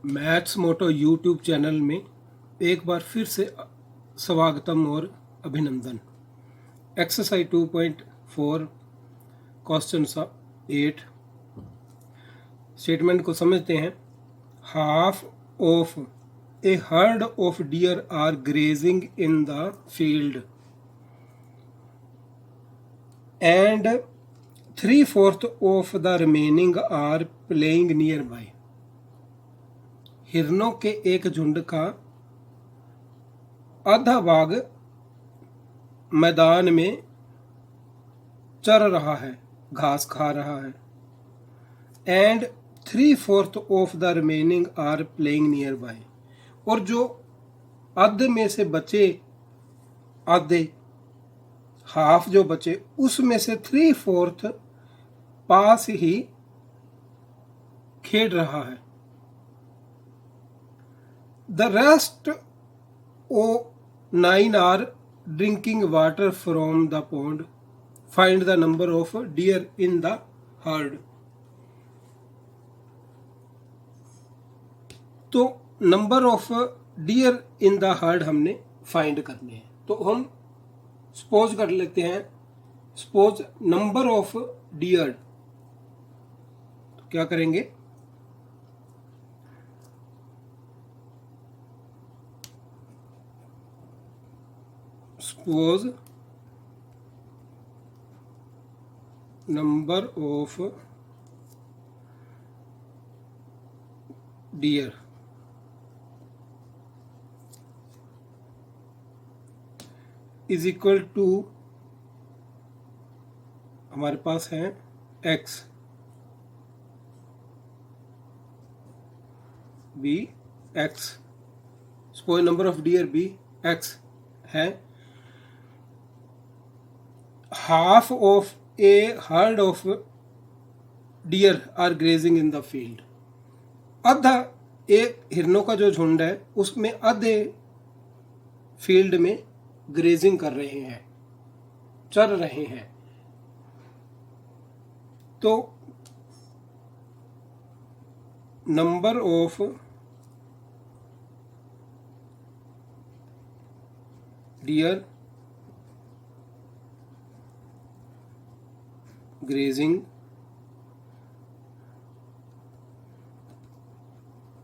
Maths मोटो YouTube channel में एक बार फिर से स्वागतम और अभिनंदन। एक्सरसाइज 2.4 क्वेश्चन 8 स्टेटमेंट को समझते हैं। Half of a herd of deer are grazing in the field and 3/4 of the remaining are playing nearby. हिरनों के एक झुंड का आधा भाग मैदान में चर रहा है, घास खा रहा है। And 3/4 of the remaining are playing nearby, और जो आधे में से बचे, आधे हाफ जो बचे उसमें से 3/4 पास ही खेल रहा है। The rest 9 are drinking water from the pond. Find the number of deer in the herd. तो number of dear in the heard हमने फाइंड करने हैं। तो हम सपोज कर लेते हैं, सपोज नंबर ऑफ डियर, तो क्या करेंगे, suppose number of deer is equal to, हमारे पास है x b x, suppose number of deer b x है। Half of a herd of deer are grazing in the field, आधा एक हिरनों का जो झुंड है उसमें आधे फील्ड में ग्रेजिंग कर रहे हैं, चर रहे हैं। तो number of dear grazing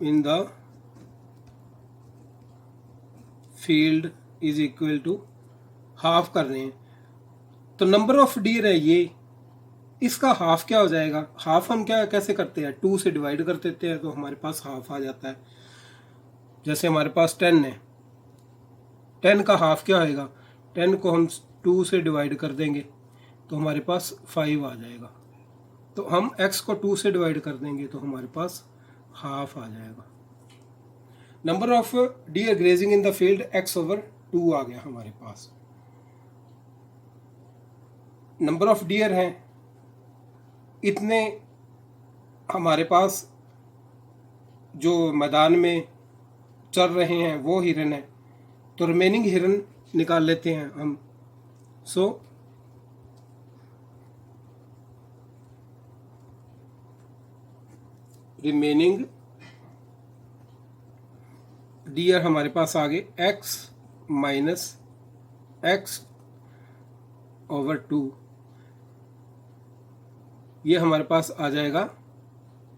in the field is equal to half कर रहे हैं। तो नंबर ऑफ डियर है ये, इसका हाफ क्या हो जाएगा। हाफ हम क्या कैसे करते हैं, 2 से डिवाइड कर देते हैं तो हमारे पास हाफ आ जाता है। जैसे हमारे पास 10 है, 10 का हाफ क्या होएगा, 10 को हम 2 से डिवाइड कर देंगे तो हमारे पास 5 आ जाएगा। तो हम x को 2 से डिवाइड कर देंगे तो हमारे पास हाफ आ जाएगा। Number of dear grazing in the field x/2 आ गया हमारे पास। नंबर ऑफ डियर हैं इतने हमारे पास, जो मैदान में चल रहे हैं वो हिरन है, तो रिमेनिंग हिरन निकाल लेते हैं हम। सो रिमेनिंग डियर हमारे पास आ गए x - x/2, ये हमारे पास आ जाएगा।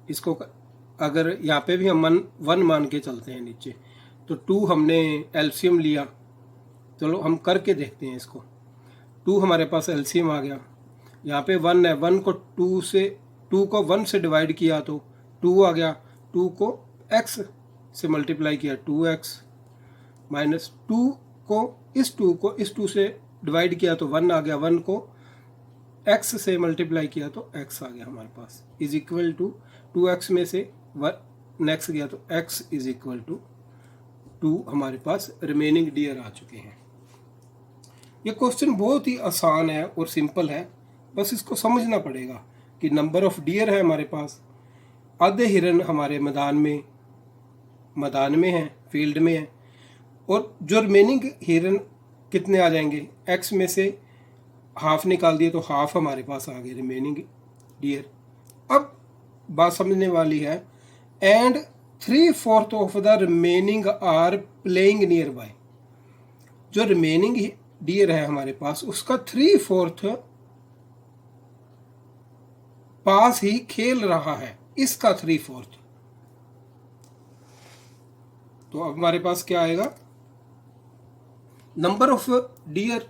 इसको अगर यहाँ पे भी हम 1 मान के चलते हैं नीचे, तो 2 हमने एलसीएम लिया, चलो हम करके देखते हैं इसको। 2 हमारे पास एलसीएम आ गया, यहाँ पे 1 है, 1 को 2 को 1 से डिवाइड किया तो 2 आ गया, 2 को x से मल्टीप्लाई किया 2x, माइनस 2 को इस 2 से डिवाइड किया तो 1 आ गया, 1 को x से मल्टीप्लाई किया तो x आ गया हमारे पास, इज इक्वल टू 2x में से 1 नेक्स्ट गया तो x इज इक्वल टू 2 हमारे पास रिमेनिंग डियर आ चुके हैं। ये क्वेश्चन बहुत ही आसान है और सिंपल है, बस इसको समझना पड़ेगा कि नंबर ऑफ डियर है हमारे पास, आधे हिरन हमारे मैदान में हैं, फील्ड में हैं, और जो रिमेनिंग हिरन कितने आ जाएंगे, x में से हाफ निकाल दिए तो हाफ हमारे पास आ गए रिमेनिंग डियर। अब बात समझने वाली है, and 3/4 of the remaining are playing nearby. जो रिमेनिंग डियर है हमारे पास उसका 3/4 पास ही खेल रहा है, इसका 3/4। तो अब हमारे पास क्या आएगा, number of dear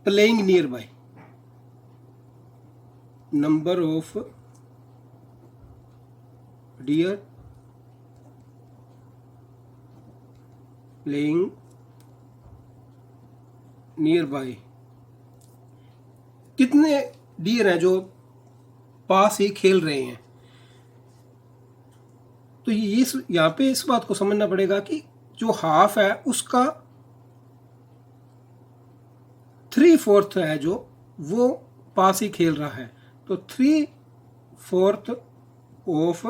playing near by, number of dear playing near by, कितने डियर हैं जो पास ही खेल रहे हैं। तो ये यहाँ पे इस बात को समझना पड़ेगा कि जो हाफ है उसका 3/4 है जो वो पास ही खेल रहा है। तो 3/4 ऑफ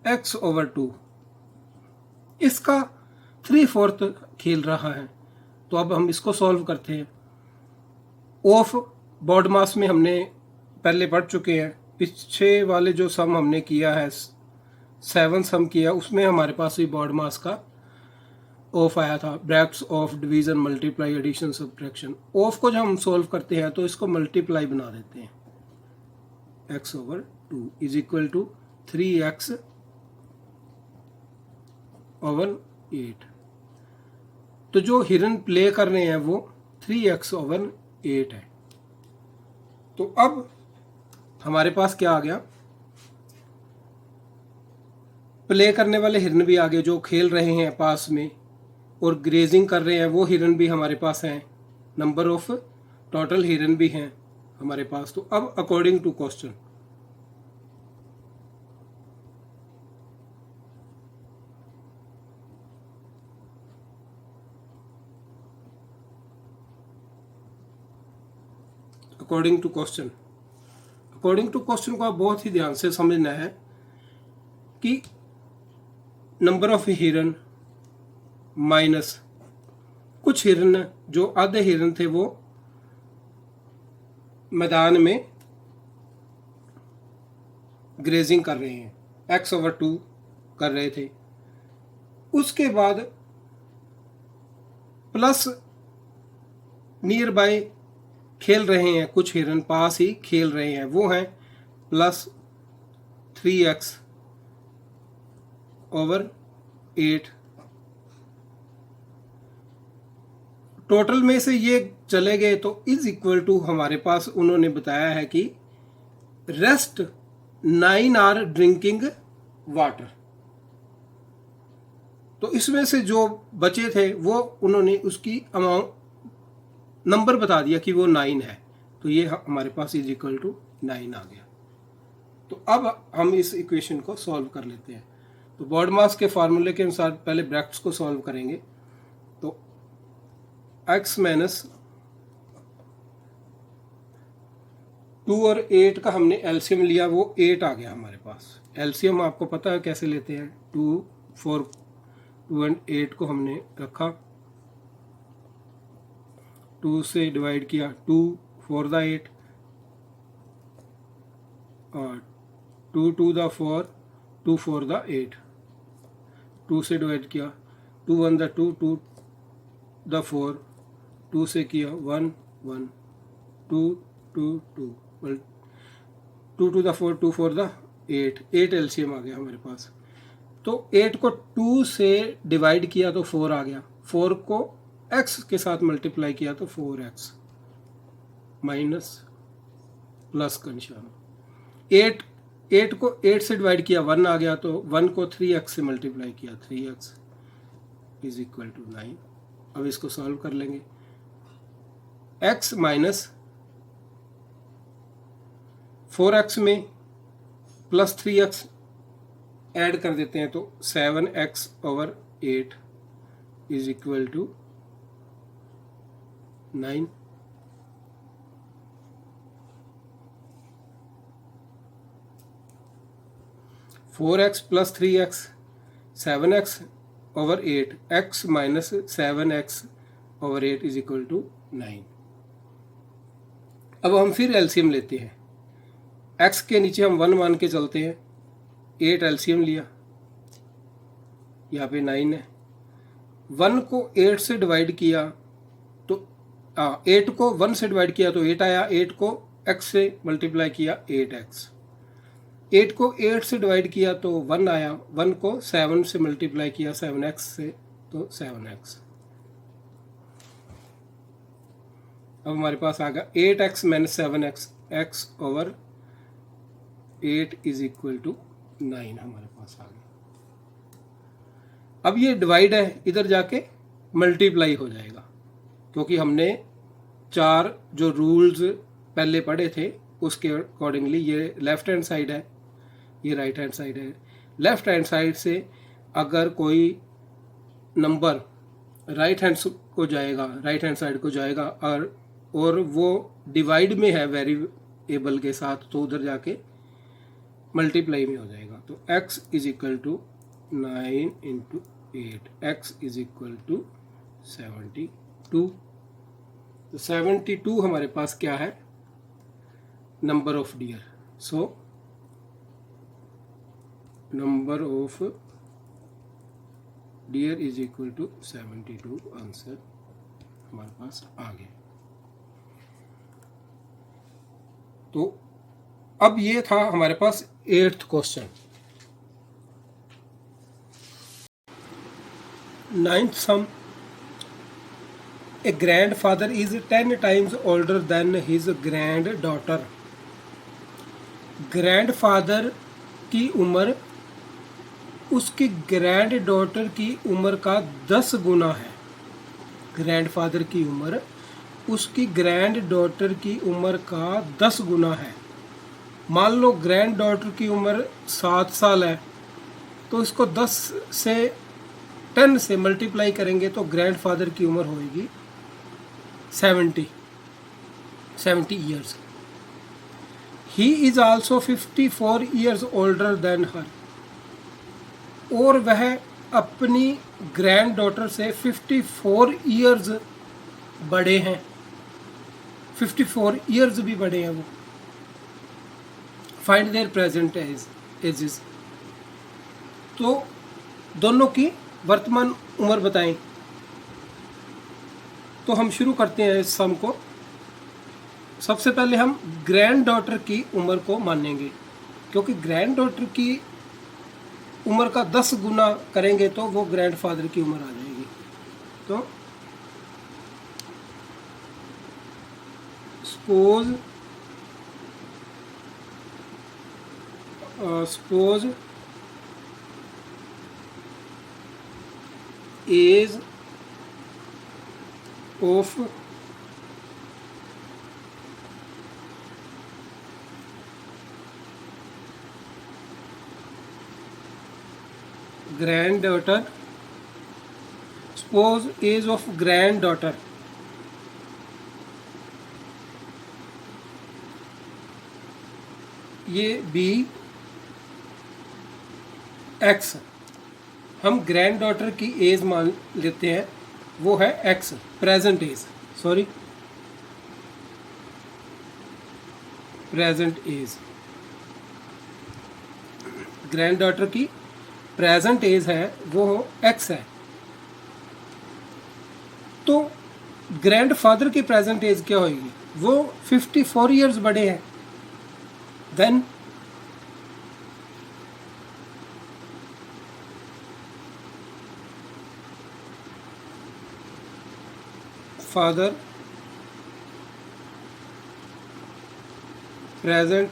x/2 इसका 3/4 खेल रहा है। तो अब हम इसको सॉल्व करते हैं। ऑफ बॉड मास में हमने पहले पढ़ चुके हैं, पीछे वाले जो सम हमने किया है 7 सम किया, उसमें हमारे पास भी बॉड मास का ऑफ आया था, brackets of division multiply addition subtraction. Of को जब हम सॉल्व करते हैं तो इसको मल्टीप्लाई बना देते हैं, x/2 is equal to 3x/8। तो जो हिरन प्ले कर रहे हैं वो 3x/8 है। तो अब हमारे पास क्या आ गया, प्ले करने वाले हिरन भी आगे जो खेल रहे हैं पास में, और ग्रेजिंग कर रहे हैं वो हिरन भी हमारे पास हैं, नंबर ऑफ टोटल हिरन भी हैं हमारे पास। तो अब according to question, according to question को आप बहुत ही ध्यान से समझना है कि नंबर ऑफ हिरन माइनस कुछ हिरन, जो आधे हिरन थे वो मैदान में ग्रेजिंग कर रहे हैं, x/2 कर रहे थे। उसके बाद प्लस नियर बाय खेल रहे हैं, कुछ हिरन पास ही खेल रहे हैं, वो हैं प्लस 3x/8। टोटल में से ये चले गए तो इज इक्वल टू हमारे पास उन्होंने बताया है कि रेस्ट 9 आर ड्रिंकिंग वाटर। तो इसमें से जो बचे थे वो उन्होंने उसकी अमाउंट नंबर बता दिया कि वो 9 है। तो ये हमारे पास इज इक्वल टू 9 आ गया। तो अब हम इस इक्वेशन को सॉल्व कर लेते हैं। तो बॉड मास के फार्मूले के अनुसार पहले ब्रैकेट्स को सॉल्व करेंगे। तो x माइनस 2 और 8 का हमने एलसीएम लिया, वो 8 आ गया हमारे पास। एलसीएम आपको पता है कैसे लेते हैं, 2 एंड 8 को हमने रखा, 2 से डिवाइड किया, 2 4 द 8 और 2 2 द 4, 2 4 द 8, 2 से डिवाइड किया, 2 1 द 2, 2 द 4, 2 से किया 1 1, 2 2 2, 2 2 द 4, 2 4 द 8, 8 एलसीएम आ गया हमारे पास। तो 8 को 2 से डिवाइड किया तो 4 आ गया, 4 को x के साथ मल्टीप्लाई किया तो 4x माइनस प्लस का निशान। 8 को 8 से डिवाइड किया 1 आ गया, तो 1 को 3x से मल्टीप्लाई किया 3x इज इक्वल टू 9। अब इसको सॉल्व कर लेंगे। x माइनस 4x में प्लस 3x ऐड कर देते हैं तो 7x/8 is equal to 9। Four x plus 3x 7x/8, x minus 7x/8 is equal to 9। अब हम फिर एलसीएम लेते हैं। x के नीचे हम 1 मान के चलते हैं, 8 एलसीएम लिया, यहाँ पे 9 है। 1 को 8 से डिवाइड किया तो 8 को 1 से डिवाइड किया तो 8 आया, 8 को x से मल्टीप्लाई किया 8x, 8 को 8 से डिवाइड किया तो 1 आया, 1 को 7 से मल्टीप्लाई किया 7x से तो 7x। अब हमारे पास आ गया 8x minus 7x, x over 8 is equal to 9 हमारे पास आ गया। अब ये डिवाइड है, इधर जाके मल्टीप्लाई हो जाएगा, क्योंकि हमने 4 जो रूल्स पहले पढ़े थे उसके अकॉर्डिंगली ये लेफ्ट हैंड साइड है, ये राइट हैंड साइड है। लेफ्ट हैंड साइड से अगर कोई नंबर राइट हैंड को जाएगा, राइट हैंड साइड को जाएगा और वो डिवाइड में है वेरिएबल के साथ, तो उधर जाके मल्टीप्लाई में हो जाएगा। तो x is equal to 9 into 8, x is equal to 72। तो 72 हमारे पास क्या है, number of deer. So number of deer is equal to 72, answer हमारे पास आ गया। तो अब ये था हमारे पास 8th question. 9th sum, a grandfather is 10 times older than his granddaughter। Grandfather की उम्र उसकी ग्रैंड डॉटर की उम्र का 10 गुना है। ग्रैंडफादर की उम्र उसकी ग्रैंड डॉटर की उम्र का 10 गुना है। मान लो ग्रैंड डॉटर की उम्र 7 साल है, तो इसको 10 से मल्टीप्लाई करेंगे तो ग्रैंडफादर की उम्र होगी 70 years. He is also 54 years older than her. और वह अपनी ग्रैंड डॉटर से 54 ईयर्स बड़े हैं, 54 ईयर्स भी बड़े हैं वो। Find there present ages. तो दोनों की वर्तमान उम्र बताएं। तो हम शुरू करते हैं इस सम को। सबसे पहले हम ग्रैंड डॉटर की उम्र को मानेंगे, क्योंकि ग्रैंड डॉटर की उम्र का 10 गुना करेंगे तो वो ग्रैंडफादर की उम्र आ जाएगी। तो suppose age of granddaughter, suppose age of granddaughter ये बी एक्स। हम ग्रैंड डॉटर की एज मान लेते हैं, वो है x, present age, sorry present age. Grand daughter की प्रेजेंट एज है वो एक्स है। तो ग्रैंडफादर की प्रेजेंट एज क्या होगी, वो 54 ईयर्स बड़े हैं। Then father present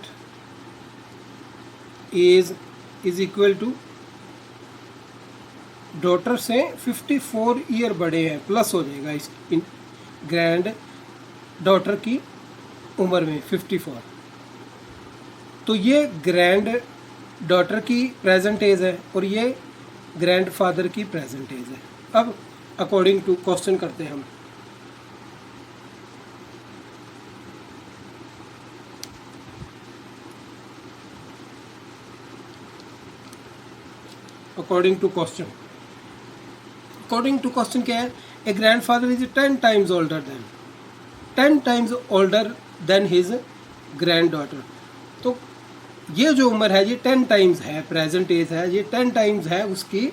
age is equal to daughter से 54 ईयर बड़े हैं, प्लस हो जाएगा इस ग्रैंड डॉटर की उम्र में 54। तो ये ग्रैंड डॉटर की प्रेजेंट एज है और ये ग्रैंड फादर की प्रेजेंट एज है। अब अकॉर्डिंग टू क्वेश्चन करते हैं हम। अकॉर्डिंग टू क्वेश्चन क्या है, a grandfather is 10 times older than his granddaughter. तो ये जो उम्र है ये 10 टाइम्स है, प्रेजेंट एज है ये 10 टाइम्स है उसकी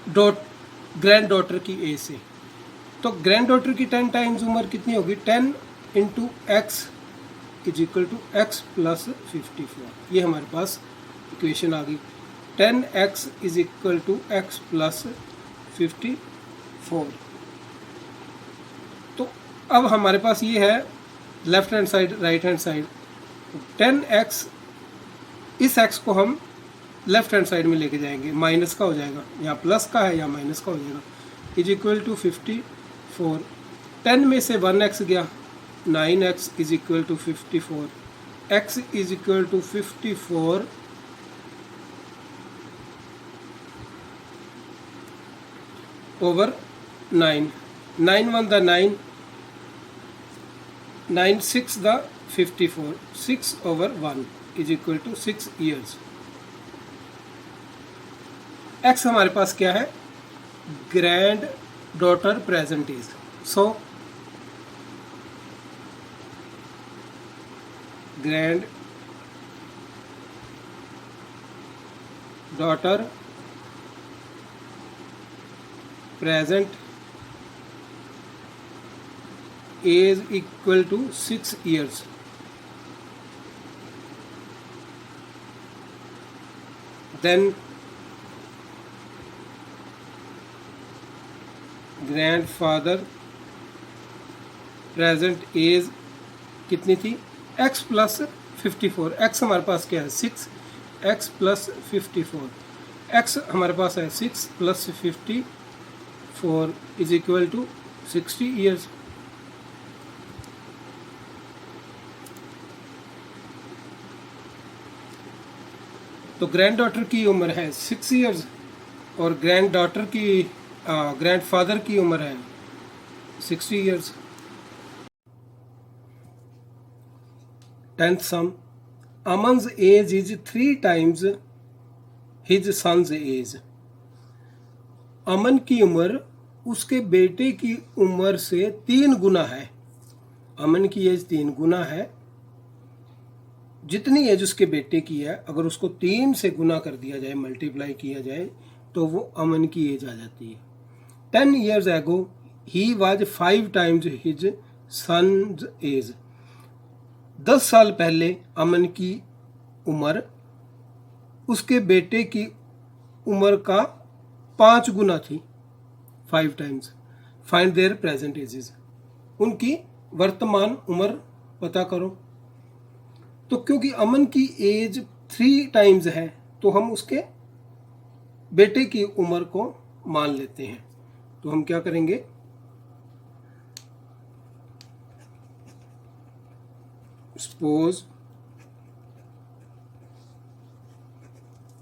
ग्रैंड डॉटर की एज से। तो ग्रैंड डॉटर की 10 टाइम्स उम्र कितनी होगी, 10 into x is equal to x plus 54। ये हमारे पास इक्वेशन आ गई, 10x is equal to x plus 54। तो अब हमारे पास ये है left hand side right hand side, 10x इस x को हम लेफ्ट हैंड साइड में लेके जाएंगे, माइनस का हो जाएगा, यहाँ प्लस का है या माइनस का हो जाएगा, इज इक्वल टू 54। 10 में से 1x गया, 9x is equal to 54, x is equal to 54 over 9, 9 1 the 9, 9 6 the 54, 6 over 1 is equal to 6 years। x हमारे पास क्या है, granddaughter present age. So granddaughter present age equal to 6 years। then grandfather present age कितनी थी, x plus 54। x हमारे पास क्या है 6, x प्लस 54, x हमारे पास है 6 plus 54 is equal to 60 years. तो ग्रैंड डॉटर की उम्र है 6 ईयर्स और ग्रैंड डॉटर की ग्रैंड फादर की उम्र है 60 years. 10th sum, Aman's age is 3 times his son's age. Aman की उम्र उसके बेटे की उम्र से 3 गुना है। अमन की एज 3 गुना है, जितनी एज उसके बेटे की है अगर उसको 3 से गुना कर दिया जाए, मल्टीप्लाई किया जाए, तो वो अमन की एज आ जाती है। 10 years ago he was 5 times his son's age. 10 साल पहले अमन की उम्र उसके बेटे की उम्र का 5 गुना थी, 5 times. Find there present ages, उनकी वर्तमान उम्र पता करो। तो क्योंकि अमन की एज 3 टाइम्स है तो हम उसके बेटे की उम्र को मान लेते हैं। तो हम क्या करेंगे, suppose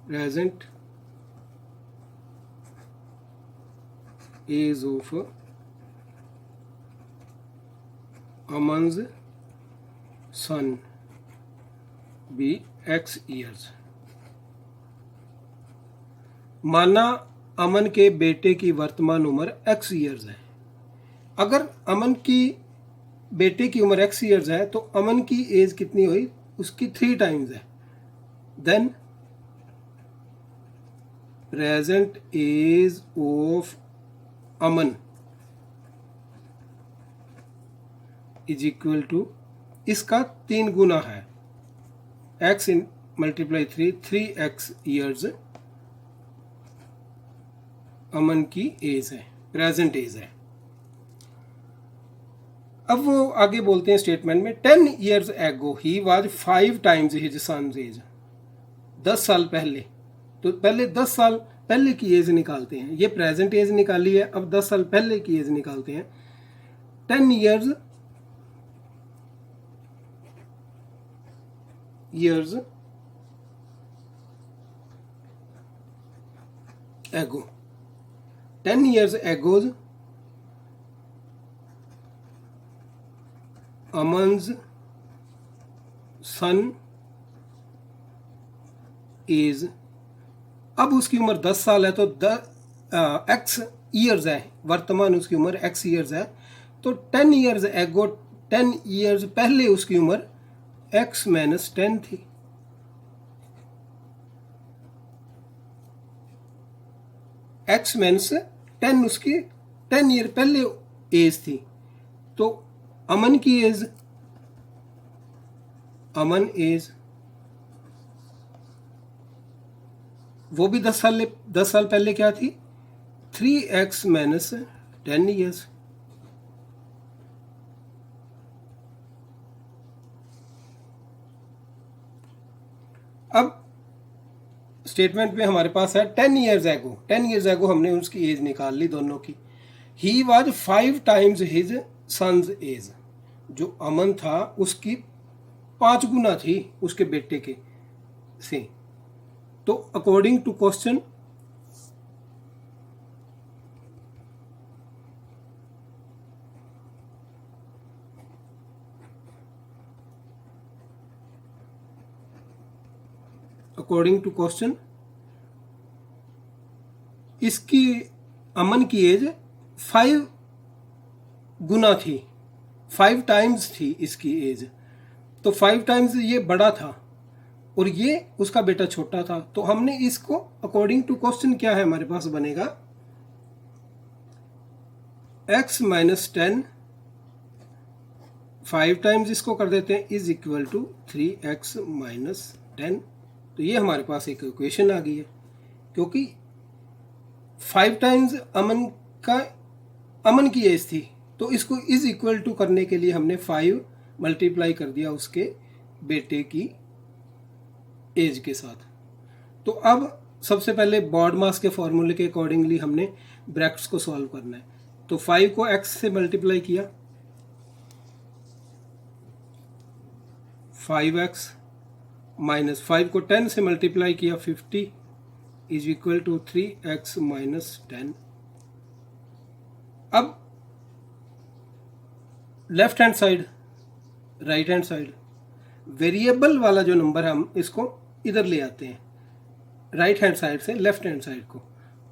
present age of Aman's son be x years. माना अमन के बेटे की वर्तमान उम्र x ईयर्स है। अगर अमन की बेटे की उम्र x ईयर्स है तो अमन की एज कितनी हुई, उसकी 3 टाइम्स है। Then present age of Aman is equal to, इसका 3 गुना है, x in multiply 3x years Aman की एज है, प्रेजेंट एज है। अब वो आगे बोलते हैं स्टेटमेंट में, 10 years ago he was 5 times his son's age. 10 साल पहले, तो पहले 10 साल पहले की एज निकालते हैं। ये प्रेजेंट एज निकाली है, अब 10 साल पहले की एज निकालते हैं। 10 years ago, 10 years ago अमन's सन एज, अब उसकी उम्र 10 साल है तो x ईयर्स है, वर्तमान उसकी उम्र x ईयर्स है। तो 10 years ago, 10 years पहले उसकी उम्र x - 10 थी। एक्स मीन्स 10, उसकी 10 ईयर पहले एज थी। तो अमन की एज, अमन एज वो भी 10 साल पहले क्या थी, 3x माइनस 10 ईयर्स। अब स्टेटमेंट में हमारे पास है 10 ईयर्स एगो, 10 ईयर्स एगो हमने उसकी एज निकाल ली दोनों की। He was 5 times his son's age, जो अमन था उसकी 5 गुना थी उसके बेटे के से। तो अकॉर्डिंग टू क्वेश्चन इसकी अमन की एज 5 गुना थी, 5 टाइम्स थी इसकी एज। तो 5 टाइम्स ये बड़ा था और ये उसका बेटा छोटा था। तो हमने इसको अकॉर्डिंग टू क्वेश्चन क्या है हमारे पास बनेगा, x माइनस 10 5 टाइम्स इसको कर देते हैं is equal to 3x minus 10। तो ये हमारे पास एक इक्वेशन आ गई है, क्योंकि 5 टाइम्स अमन की एज थी, तो इसको इज इक्वल टू करने के लिए हमने 5 मल्टीप्लाई कर दिया उसके बेटे की एज के साथ। तो अब सबसे पहले बॉड मास के फॉर्मूले के अकॉर्डिंगली हमने ब्रैकेट्स को सॉल्व करना है। तो 5 को x से मल्टीप्लाई किया, 5x माइनस 5 को 10 से मल्टीप्लाई किया 50 is equal to 3x minus 10। अब left hand side, right hand side, variable वाला जो नंबर है हम इसको इधर ले आते हैं, राइट हैंड साइड से लेफ्ट हैंड साइड को।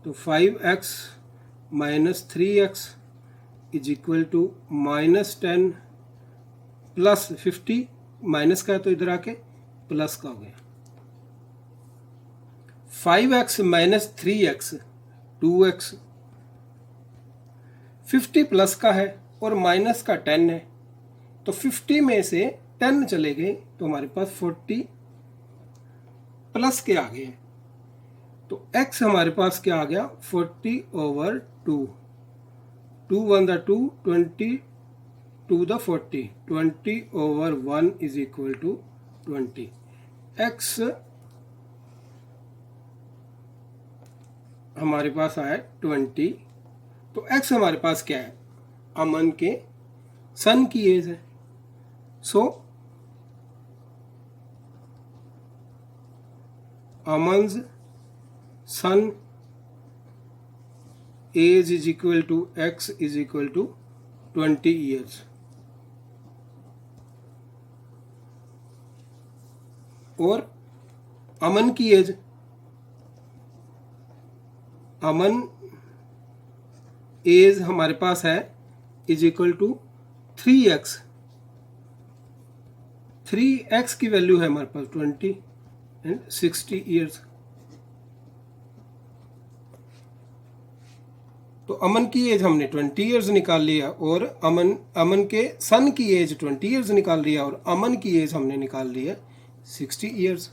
तो 5x minus 3x is equal to minus 10 plus 50, minus का है तो इधर आके प्लस का हो गया। 5x minus 3x 2x, 50 plus का है और माइनस का 10 है, तो 50 में से 10 चले गए तो हमारे पास 40 प्लस के आ गए। तो x हमारे पास क्या आ गया, 40/2, 2 1 द 2, 20 2 द 40, 20/1 इज इक्वल टू 20। x हमारे पास आया 20। तो x हमारे पास क्या है, अमन के सन की एज है। So Aman's son age is equal to x is equal to 20 years. और अमन की एज, अमन एज हमारे पास है is equal to 3x, 3x की वैल्यू है हमारे पास 20 एंड 60 ईयर्स। तो अमन की एज हमने 20 ईयर्स निकाल लिया और अमन के सन की एज 20 ईयर्स निकाल लिया और अमन की एज हमने निकाल लिया 60 ईयर्स।